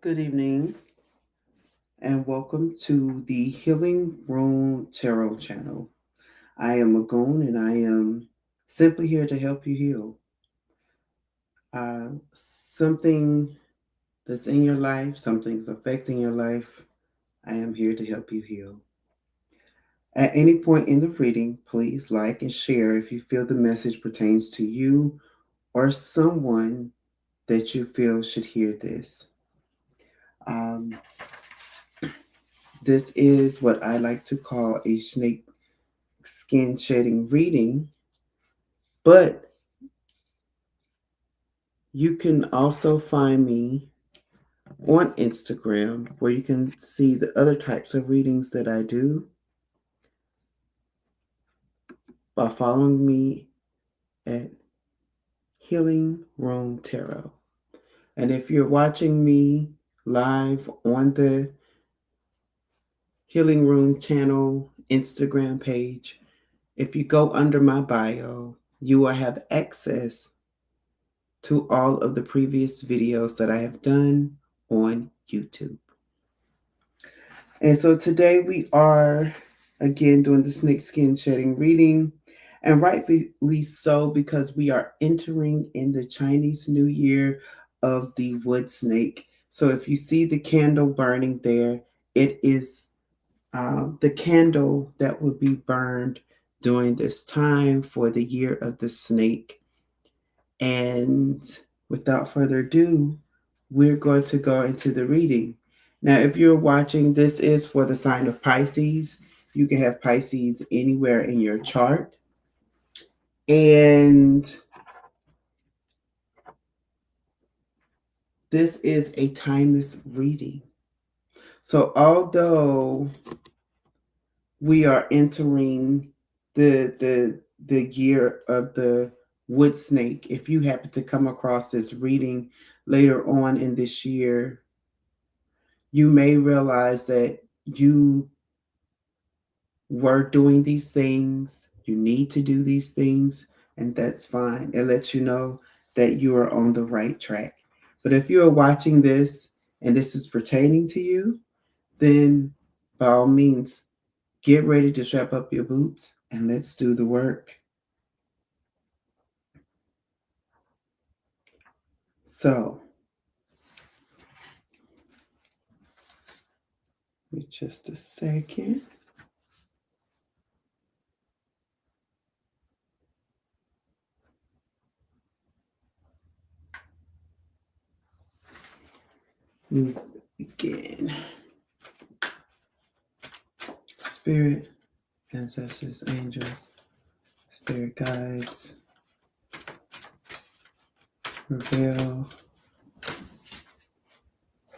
Good evening, and welcome to the Healing Room Tarot channel. I am Magoon, and I am simply here to help you heal. Something that's in your life, something's affecting your life, I am here to help you heal. At any point in the reading, please like and share if you feel the message pertains to you or someone that you feel should hear this. Um, this is what I like to call a snake skin shedding reading, but you can also find me on Instagram where you can see the other types of readings that I do by following me at Healing Room Tarot. And if you're watching me live on the Healing Room channel Instagram page, if you go under my bio, you will have access to all of the previous videos that I have done on YouTube. And so today we are again doing the snake skin shedding reading, and rightfully so because we are entering in the Chinese New Year of the wood snake. So if you see the candle burning there, it is the candle that will be burned during this time for the year of the snake. And without further ado, we're going to go into the reading. Now, if you're watching, this is for the sign of Pisces. You can have Pisces anywhere in your chart. And this is a timeless reading. So, although we are entering the year of the wood snake, if you happen to come across this reading later on in this year, you may realize that you were doing these things, you need to do these things, and that's fine. It lets you know that you are on the right track. But if you are watching this and this is pertaining to you, then by all means, get ready to strap up your boots and let's do the work. So, just a second. Again, spirit, ancestors, angels, spirit guides, reveal.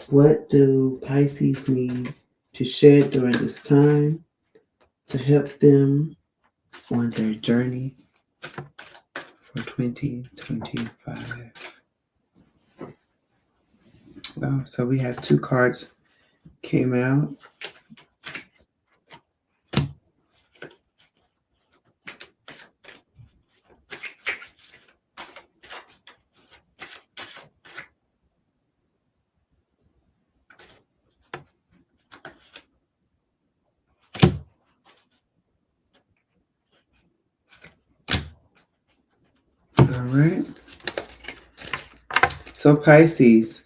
What do Pisces need to shed during this time to help them on their journey for 2025? Well, so we have two cards came out. All right. So Pisces,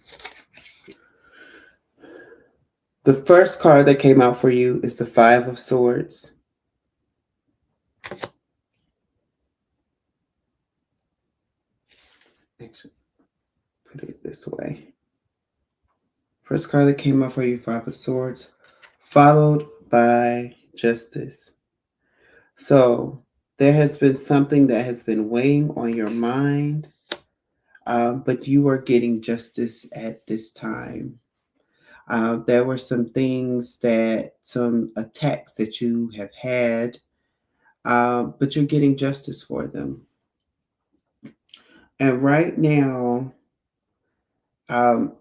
the first card that came out for you is the Five of Swords. Actually, put it this way. First card that came out for you, Five of Swords, followed by Justice. So there has been something that has been weighing on your mind, but you are getting justice at this time. There were some things some attacks that you have had, but you're getting justice for them. And right now, um,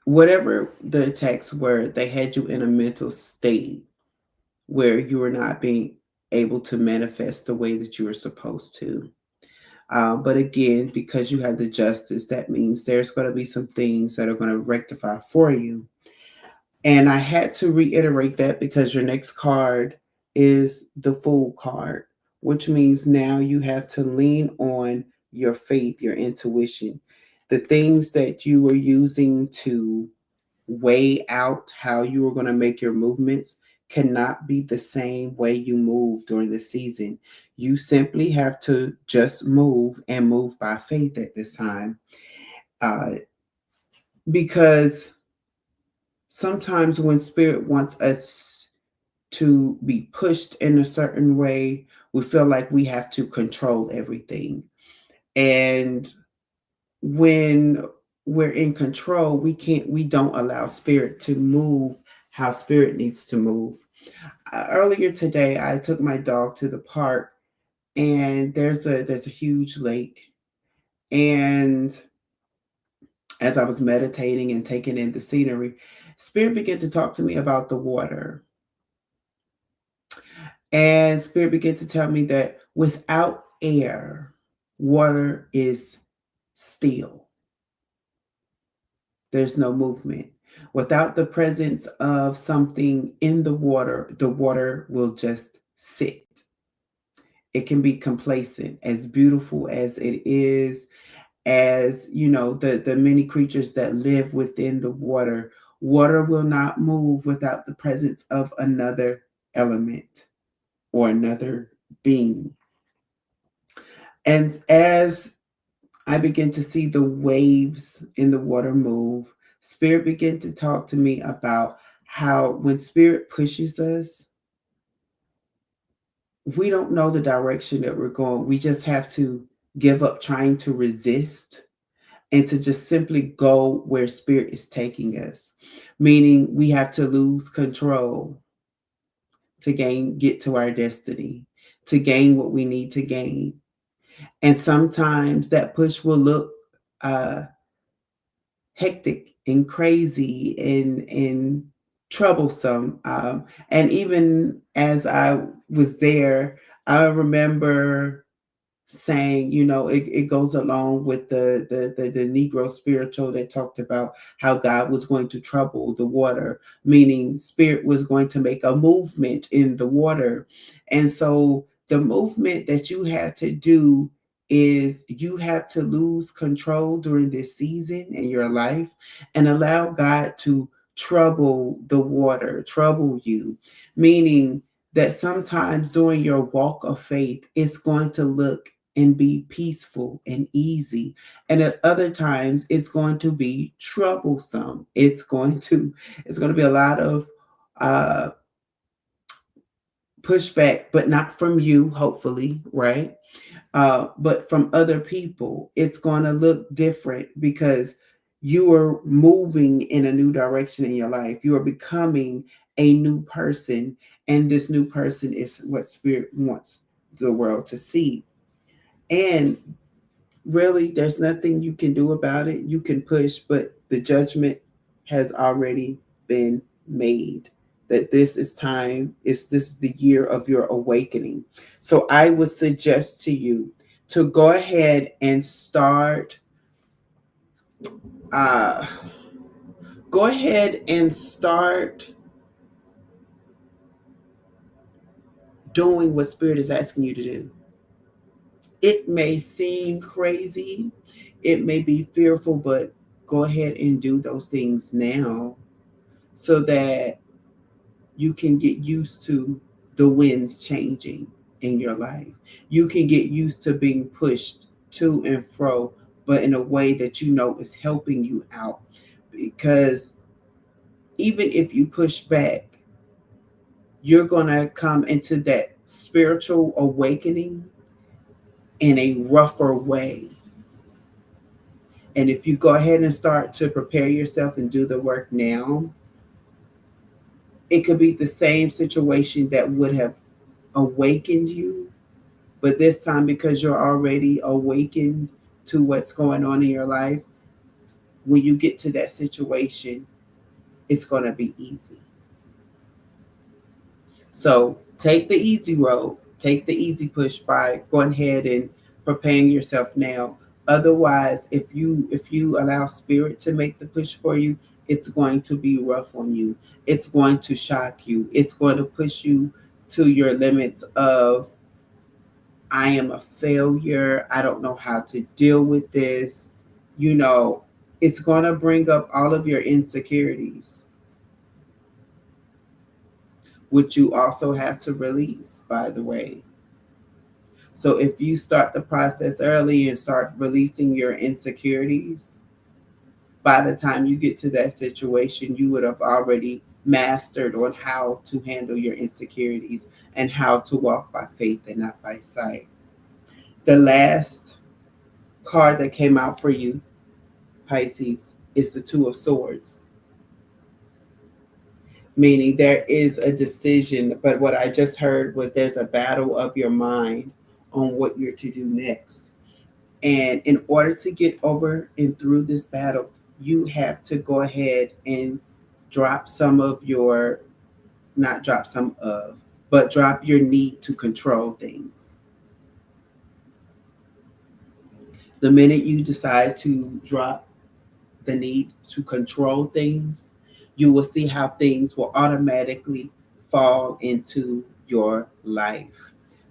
whatever the attacks were, they had you in a mental state where you were not being able to manifest the way that you were supposed to. But again, because you have the justice, that means there's going to be some things that are going to rectify for you. And I had to reiterate that because your next card is the Fool card, which means now you have to lean on your faith, your intuition, the things that you were using to weigh out how you were going to make your movements cannot be the same way you move during the season. You simply have to just move and move by faith at this time. Because sometimes when spirit wants us to be pushed in a certain way, we feel like we have to control everything. And when we're in control, we don't allow spirit to move how spirit needs to move. Earlier today, I took my dog to the park, and there's a huge lake. And as I was meditating and taking in the scenery, spirit began to talk to me about the water. And spirit began to tell me that without air, water is still. There's no movement. Without the presence of something in the water will just sit. It can be complacent, as beautiful as it is, as the many creatures that live within the water. Water will not move without the presence of another element or another being. And as I begin to see the waves in the water move, spirit began to talk to me about how when spirit pushes us, we don't know the direction that we're going. We just have to give up trying to resist and to just simply go where spirit is taking us. Meaning we have to lose control to get to our destiny, to gain what we need to gain. And sometimes that push will look uh, hectic and crazy and troublesome. And even as I was there, I remember saying, it goes along with the Negro spiritual that talked about how God was going to trouble the water, meaning spirit was going to make a movement in the water. And so the movement that you have to do is you have to lose control during this season in your life and allow God to trouble the water, trouble you, meaning that sometimes during your walk of faith, it's going to look and be peaceful and easy. And at other times it's going to be troublesome. It's going to be a lot of uh pushback, but not from you, hopefully, right? But from other people. It's going to look different because you are moving in a new direction in your life. You are becoming a new person, and this new person is what spirit wants the world to see. And really, there's nothing you can do about it. You can push, but the judgment has already been made. That this is the year of your awakening. So I would suggest to you to go ahead and uh, start doing what spirit is asking you to do. It may seem crazy, it may be fearful, but go ahead and do those things now so that you can get used to the winds changing in your life. You can get used to being pushed to and fro, but in a way that you know is helping you out. Because even if you push back, you're going to come into that spiritual awakening in a rougher way. And if you go ahead and start to prepare yourself and do the work now, it could be the same situation that would have awakened you. But this time, because you're already awakened to what's going on in your life, when you get to that situation, it's going to be easy. So take the easy road, take the easy push by going ahead and preparing yourself now. Otherwise, if you allow spirit to make the push for you, it's going to be rough on you. It's going to shock you. It's going to push you to your limits of, I am a failure. I don't know how to deal with this. You know, it's going to bring up all of your insecurities, which you also have to release, by the way. So if you start the process early and start releasing your insecurities, by the time you get to that situation, you would have already mastered on how to handle your insecurities and how to walk by faith and not by sight. The last card that came out for you, Pisces, is the Two of Swords, meaning there is a decision. But what I just heard was there's a battle of your mind on what you're to do next. And in order to get over and through this battle, you have to go ahead and drop some of your, not drop some of, but drop your need to control things. The minute you decide to drop the need to control things, you will see how things will automatically fall into your life.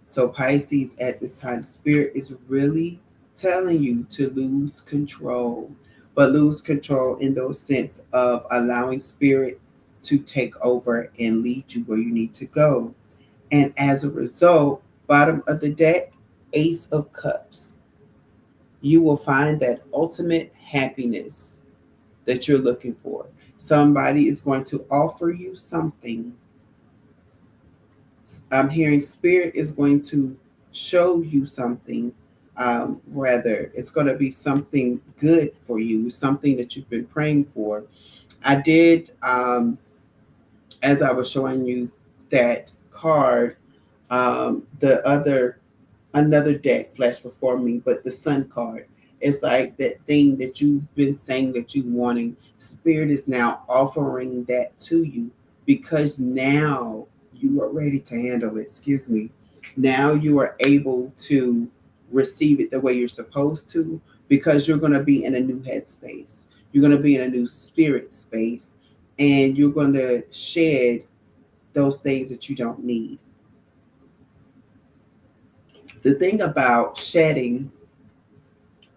So, Pisces, at this time, Spirit is really telling you to lose control, but lose control in the sense of allowing Spirit to take over and lead you where you need to go. And as a result, bottom of the deck, Ace of Cups. You will find that ultimate happiness that you're looking for. Somebody is going to offer you something. I'm hearing spirit is going to show you something. Rather, it's going to be something good for you, something that you've been praying for. I did, as I was showing you that card, the other another deck flashed before me, but the Sun card is like that thing that you've been saying that you wanting. Spirit is now offering that to you because now you are ready to handle it. Excuse me. Now you are able to receive it the way you're supposed to because you're going to be in a new headspace. You're going to be in a new spirit space, and you're going to shed those things that you don't need. The thing about shedding,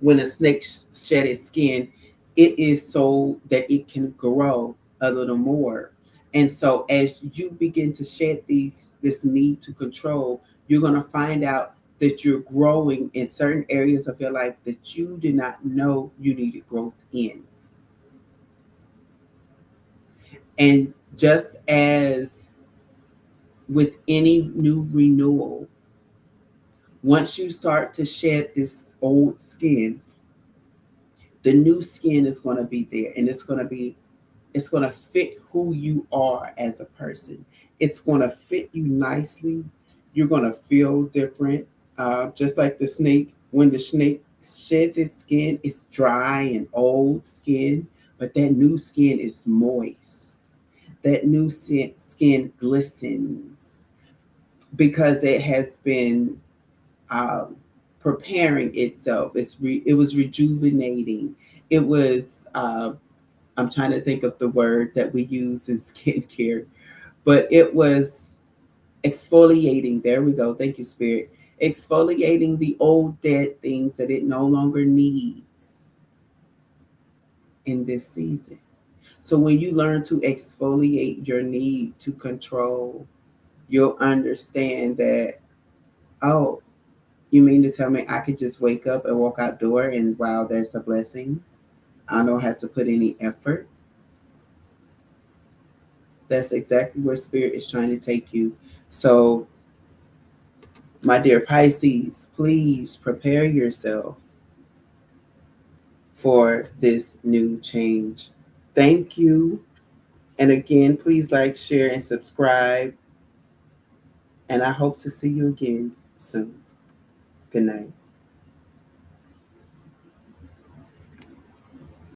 when a snake shed its skin, it is so that it can grow a little more. And so as you begin to shed this need to control, you're going to find out that you're growing in certain areas of your life that you did not know you needed growth in. And just as with any new renewal, once you start to shed this old skin, the new skin is going to be there, and it's going to fit who you are as a person. It's going to fit you nicely. You're going to feel different. Just like the snake, when the snake sheds its skin, it's dry and old skin, but that new skin is moist. That new skin glistens because it has been um, preparing itself. It was rejuvenating. It was. I'm trying to think of the word that we use in skincare, but it was exfoliating. There we go. Thank you, Spirit. Exfoliating the old dead things that it no longer needs in this season. So when you learn to exfoliate your need to control, you'll understand that, oh, you mean to tell me I could just wake up and walk outdoor and wow, there's a blessing? I don't have to put any effort. That's exactly where spirit is trying to take you. So, my dear Pisces, please prepare yourself for this new change. Thank you. And again, please like, share, and subscribe. And I hope to see you again soon. Good night.